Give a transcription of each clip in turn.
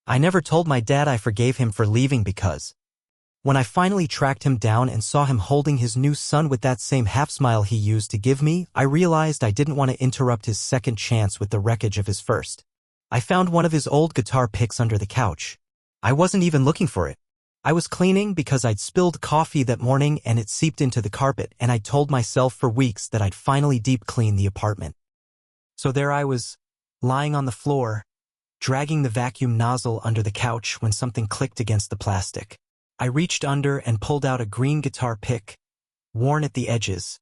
I never told my dad I forgave him for leaving because when I finally tracked him down and saw him holding his new son with that same half-smile he used to give me, I realized I didn't want to interrupt his second chance with the wreckage of his first. I found one of his old guitar picks under the couch. I wasn't even looking for it. I was cleaning because I'd spilled coffee that morning and it seeped into the carpet, and I told myself for weeks that I'd finally deep clean the apartment. So there I was, lying on the floor, dragging the vacuum nozzle under the couch when something clicked against the plastic. I reached under and pulled out a green guitar pick, worn at the edges,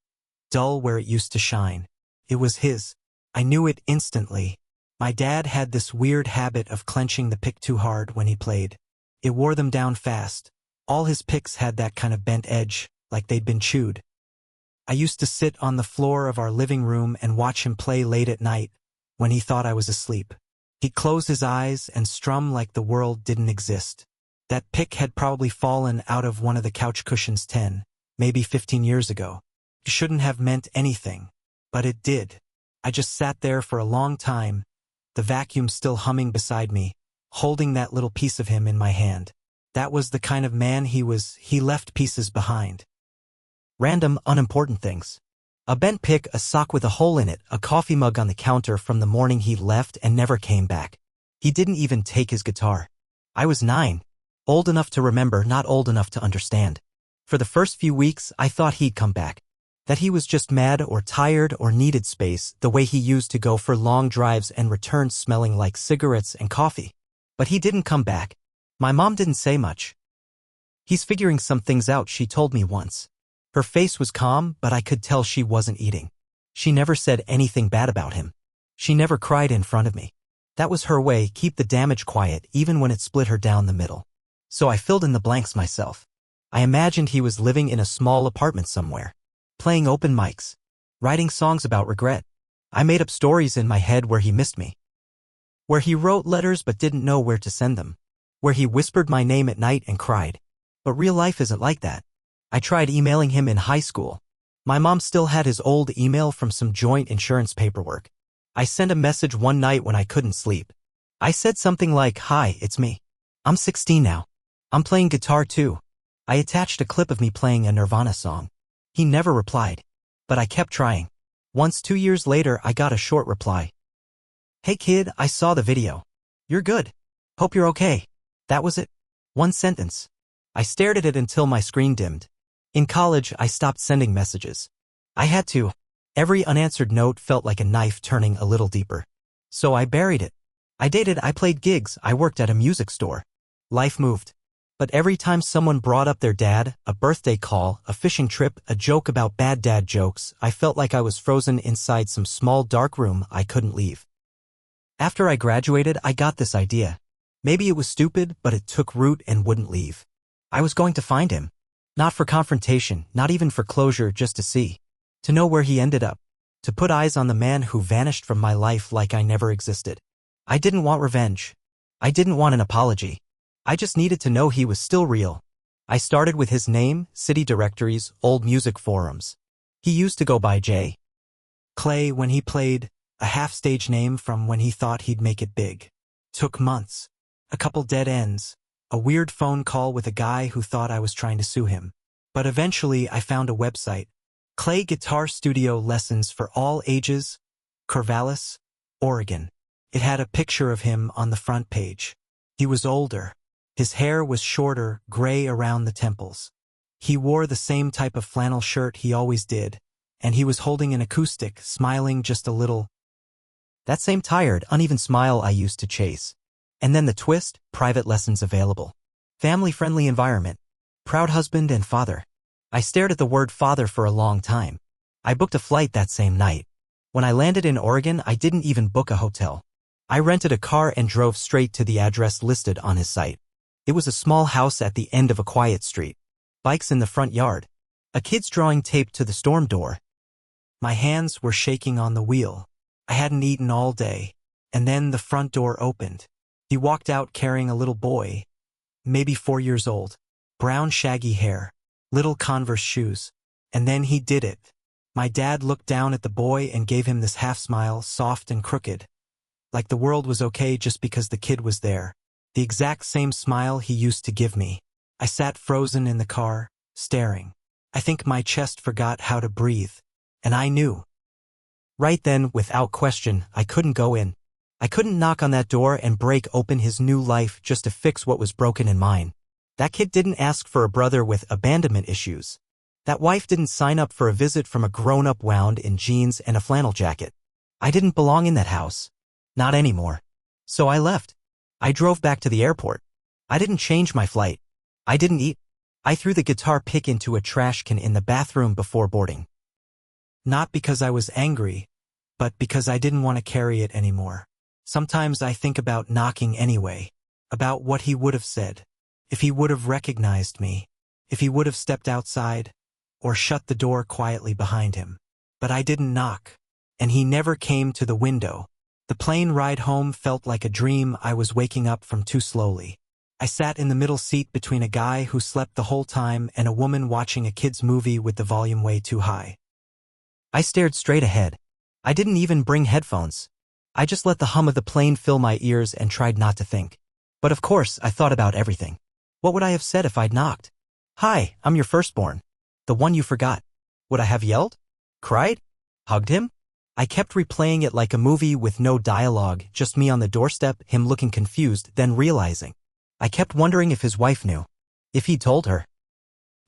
dull where it used to shine. It was his. I knew it instantly. My dad had this weird habit of clenching the pick too hard when he played. It wore them down fast. All his picks had that kind of bent edge, like they'd been chewed. I used to sit on the floor of our living room and watch him play late at night, when he thought I was asleep. He'd close his eyes and strum like the world didn't exist. That pick had probably fallen out of one of the couch cushions 10, maybe 15 years ago. It shouldn't have meant anything, but it did. I just sat there for a long time, the vacuum still humming beside me, holding that little piece of him in my hand. That was the kind of man he was. He left pieces behind. Random, unimportant things. A bent pick, a sock with a hole in it, a coffee mug on the counter from the morning he left and never came back. He didn't even take his guitar. I was 9. Old enough to remember, not old enough to understand. For the first few weeks, I thought he'd come back. That he was just mad or tired or needed space, the way he used to go for long drives and return smelling like cigarettes and coffee. But he didn't come back. My mom didn't say much. He's figuring some things out, she told me once. Her face was calm, but I could tell she wasn't eating. She never said anything bad about him. She never cried in front of me. That was her way, keep the damage quiet, even when it split her down the middle. So I filled in the blanks myself. I imagined he was living in a small apartment somewhere, playing open mics, writing songs about regret. I made up stories in my head where he missed me, where he wrote letters but didn't know where to send them, where he whispered my name at night and cried. But real life isn't like that. I tried emailing him in high school. My mom still had his old email from some joint insurance paperwork. I sent a message one night when I couldn't sleep. I said something like, "Hi, it's me. I'm 16 now. I'm playing guitar too." I attached a clip of me playing a Nirvana song. He never replied, but I kept trying. Once 2 years later, I got a short reply. "Hey kid, I saw the video. You're good. Hope you're okay." That was it. One sentence. I stared at it until my screen dimmed. In college, I stopped sending messages. I had to. Every unanswered note felt like a knife turning a little deeper. So I buried it. I dated, I played gigs, I worked at a music store. Life moved. But every time someone brought up their dad, a birthday call, a fishing trip, a joke about bad dad jokes, I felt like I was frozen inside some small dark room I couldn't leave. After I graduated, I got this idea. Maybe it was stupid, but it took root and wouldn't leave. I was going to find him. Not for confrontation, not even for closure, just to see. To know where he ended up. To put eyes on the man who vanished from my life like I never existed. I didn't want revenge. I didn't want an apology. I just needed to know he was still real. I started with his name, city directories, old music forums. He used to go by J. Clay when he played, a half-stage name from when he thought he'd make it big. Took months. A couple dead ends. A weird phone call with a guy who thought I was trying to sue him. But eventually I found a website. Clay Guitar Studio Lessons for All Ages, Corvallis, Oregon. It had a picture of him on the front page. He was older. His hair was shorter, gray around the temples. He wore the same type of flannel shirt he always did, and he was holding an acoustic, smiling just a little. That same tired, uneven smile I used to chase. And then the twist, private lessons available. Family-friendly environment. Proud husband and father. I stared at the word father for a long time. I booked a flight that same night. When I landed in Oregon, I didn't even book a hotel. I rented a car and drove straight to the address listed on his site. It was a small house at the end of a quiet street. Bikes in the front yard. A kid's drawing taped to the storm door. My hands were shaking on the wheel. I hadn't eaten all day. And then the front door opened. He walked out carrying a little boy, maybe 4 years old. Brown shaggy hair. Little Converse shoes. And then he did it. My dad looked down at the boy and gave him this half smile, soft and crooked. Like the world was okay just because the kid was there. The exact same smile he used to give me. I sat frozen in the car, staring. I think my chest forgot how to breathe. And I knew. Right then, without question, I couldn't go in. I couldn't knock on that door and break open his new life just to fix what was broken in mine. That kid didn't ask for a brother with abandonment issues. That wife didn't sign up for a visit from a grown-up wound in jeans and a flannel jacket. I didn't belong in that house. Not anymore. So I left. I drove back to the airport. I didn't change my flight. I didn't eat. I threw the guitar pick into a trash can in the bathroom before boarding. Not because I was angry, but because I didn't want to carry it anymore. Sometimes I think about knocking anyway, about what he would have said, if he would have recognized me, if he would have stepped outside, or shut the door quietly behind him. But I didn't knock, and he never came to the window. The plane ride home felt like a dream I was waking up from too slowly. I sat in the middle seat between a guy who slept the whole time and a woman watching a kid's movie with the volume way too high. I stared straight ahead. I didn't even bring headphones. I just let the hum of the plane fill my ears and tried not to think. But of course, I thought about everything. What would I have said if I'd knocked? "Hi, I'm your firstborn. The one you forgot." Would I have yelled? Cried? Hugged him? I kept replaying it like a movie with no dialogue, just me on the doorstep, him looking confused, then realizing. I kept wondering if his wife knew. If he'd told her.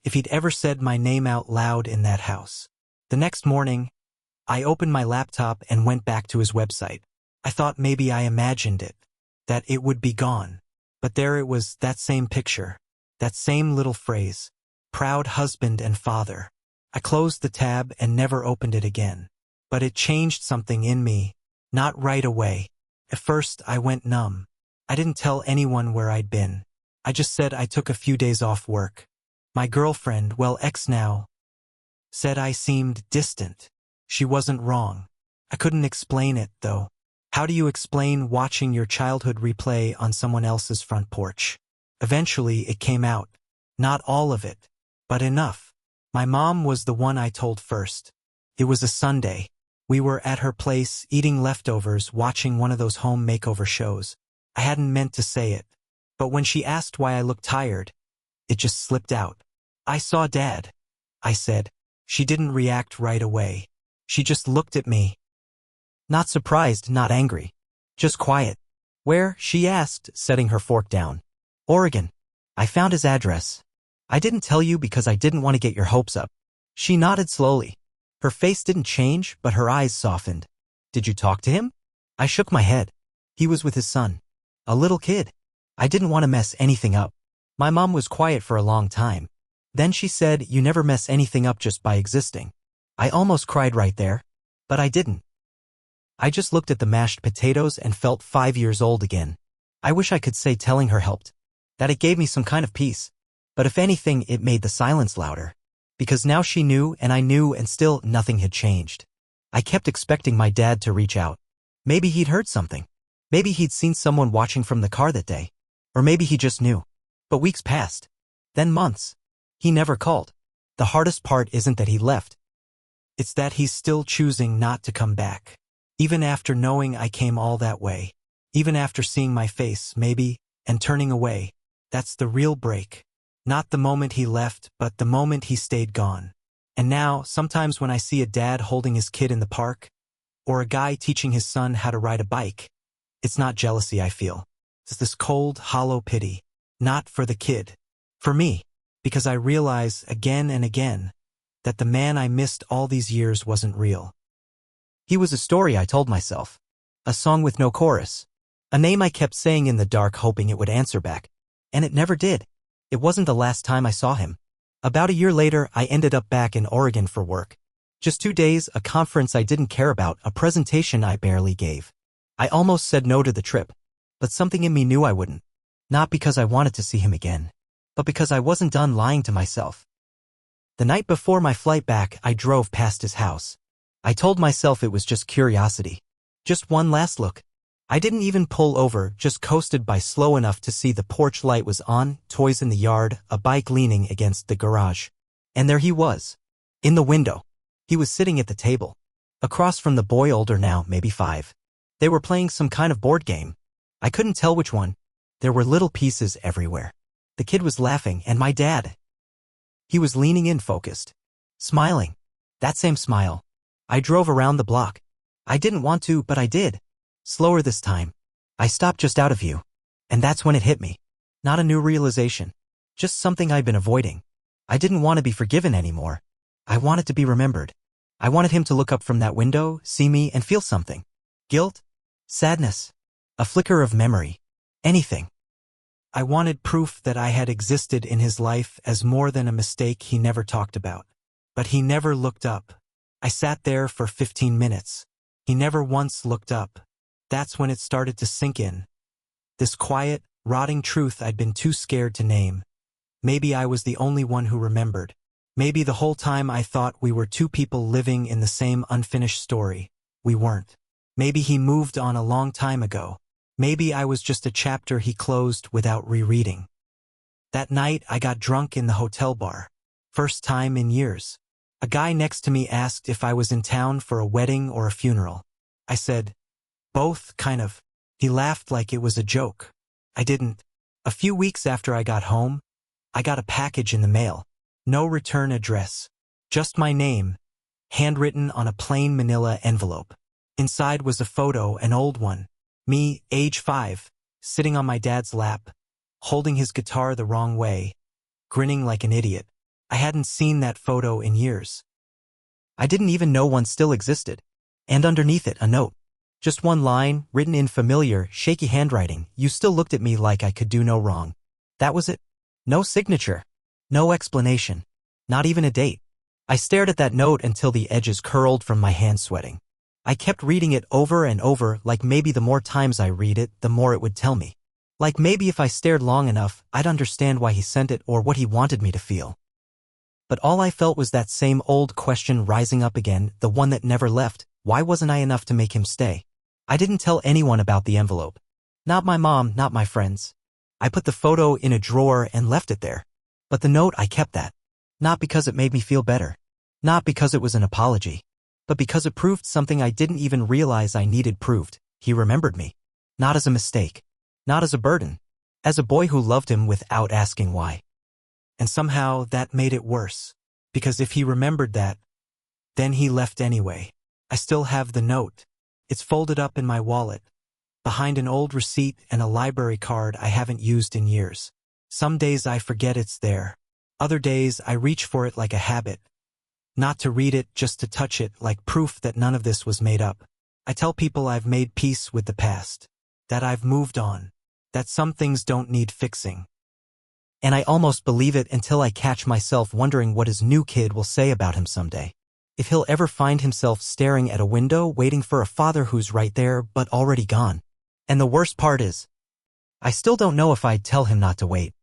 If he'd ever said my name out loud in that house. The next morning, I opened my laptop and went back to his website. I thought maybe I imagined it, that it would be gone. But there it was, that same picture, that same little phrase, proud husband and father. I closed the tab and never opened it again. But it changed something in me, not right away. At first, I went numb. I didn't tell anyone where I'd been. I just said I took a few days off work. My girlfriend, well, ex now, said I seemed distant. She wasn't wrong. I couldn't explain it, though. How do you explain watching your childhood replay on someone else's front porch? Eventually, it came out. Not all of it, but enough. My mom was the one I told first. It was a Sunday. We were at her place, eating leftovers, watching one of those home makeover shows. I hadn't meant to say it, but when she asked why I looked tired, it just slipped out. "I saw Dad," I said. She didn't react right away. She just looked at me. Not surprised, not angry. Just quiet. "Where?" she asked, setting her fork down. "Oregon. I found his address. I didn't tell you because I didn't want to get your hopes up." She nodded slowly. Her face didn't change, but her eyes softened. "Did you talk to him?" I shook my head. He was with his son. A little kid. I didn't want to mess anything up. My mom was quiet for a long time. Then she said, "You never mess anything up just by existing." I almost cried right there, but I didn't. I just looked at the mashed potatoes and felt 5 years old again. I wish I could say telling her helped, that it gave me some kind of peace. But if anything, it made the silence louder. Because now she knew and I knew and still nothing had changed. I kept expecting my dad to reach out. Maybe he'd heard something. Maybe he'd seen someone watching from the car that day. Or maybe he just knew. But weeks passed. Then months. He never called. The hardest part isn't that he left. It's that he's still choosing not to come back. Even after knowing I came all that way. Even after seeing my face, maybe, and turning away. That's the real break. Not the moment he left, but the moment he stayed gone. And now, sometimes when I see a dad holding his kid in the park, or a guy teaching his son how to ride a bike, it's not jealousy I feel. It's this cold, hollow pity. Not for the kid. For me. Because I realize, again and again, that the man I missed all these years wasn't real. He was a story I told myself. A song with no chorus. A name I kept saying in the dark hoping it would answer back. And it never did. It wasn't the last time I saw him. About a year later, I ended up back in Oregon for work. Just 2 days, a conference I didn't care about, a presentation I barely gave. I almost said no to the trip. But something in me knew I wouldn't. Not because I wanted to see him again, but because I wasn't done lying to myself. The night before my flight back, I drove past his house. I told myself it was just curiosity. Just one last look. I didn't even pull over, just coasted by slow enough to see the porch light was on, toys in the yard, a bike leaning against the garage. And there he was. In the window. He was sitting at the table. Across from the boy older now, maybe 5. They were playing some kind of board game. I couldn't tell which one. There were little pieces everywhere. The kid was laughing, and my dad. He was leaning in, focused. Smiling. That same smile. I drove around the block. I didn't want to, but I did. Slower this time. I stopped just out of view. And that's when it hit me. Not a new realization. Just something I'd been avoiding. I didn't want to be forgiven anymore. I wanted to be remembered. I wanted him to look up from that window, see me, and feel something. Guilt? Sadness? A flicker of memory? Anything. I wanted proof that I had existed in his life as more than a mistake he never talked about. But he never looked up. I sat there for 15 minutes. He never once looked up. That's when it started to sink in. This quiet, rotting truth I'd been too scared to name. Maybe I was the only one who remembered. Maybe the whole time I thought we were two people living in the same unfinished story. We weren't. Maybe he moved on a long time ago. Maybe I was just a chapter he closed without rereading. That night I got drunk in the hotel bar. First time in years. A guy next to me asked if I was in town for a wedding or a funeral. I said, both, kind of. He laughed like it was a joke. I didn't. A few weeks after I got home, I got a package in the mail. No return address. Just my name, handwritten on a plain manila envelope. Inside was a photo, an old one. Me, age 5, sitting on my dad's lap, holding his guitar the wrong way, grinning like an idiot. I hadn't seen that photo in years. I didn't even know one still existed. And underneath it, a note. Just one line, written in familiar, shaky handwriting. You still looked at me like I could do no wrong. That was it. No signature. No explanation. Not even a date. I stared at that note until the edges curled from my hands, sweating. I kept reading it over and over, like maybe the more times I read it, the more it would tell me. Like maybe if I stared long enough, I'd understand why he sent it or what he wanted me to feel. But all I felt was that same old question rising up again, the one that never left. Why wasn't I enough to make him stay? I didn't tell anyone about the envelope. Not my mom, not my friends. I put the photo in a drawer and left it there. But the note, I kept that. Not because it made me feel better. Not because it was an apology. But because it proved something I didn't even realize I needed proved. He remembered me. Not as a mistake. Not as a burden. As a boy who loved him without asking why. And somehow that made it worse. Because if he remembered that, then he left anyway. I still have the note. It's folded up in my wallet, behind an old receipt and a library card I haven't used in years. Some days I forget it's there. Other days I reach for it like a habit. Not to read it, just to touch it, like proof that none of this was made up. I tell people I've made peace with the past. That I've moved on. That some things don't need fixing. And I almost believe it until I catch myself wondering what his new kid will say about him someday. If he'll ever find himself staring at a window waiting for a father who's right there but already gone. And the worst part is, I still don't know if I'd tell him not to wait.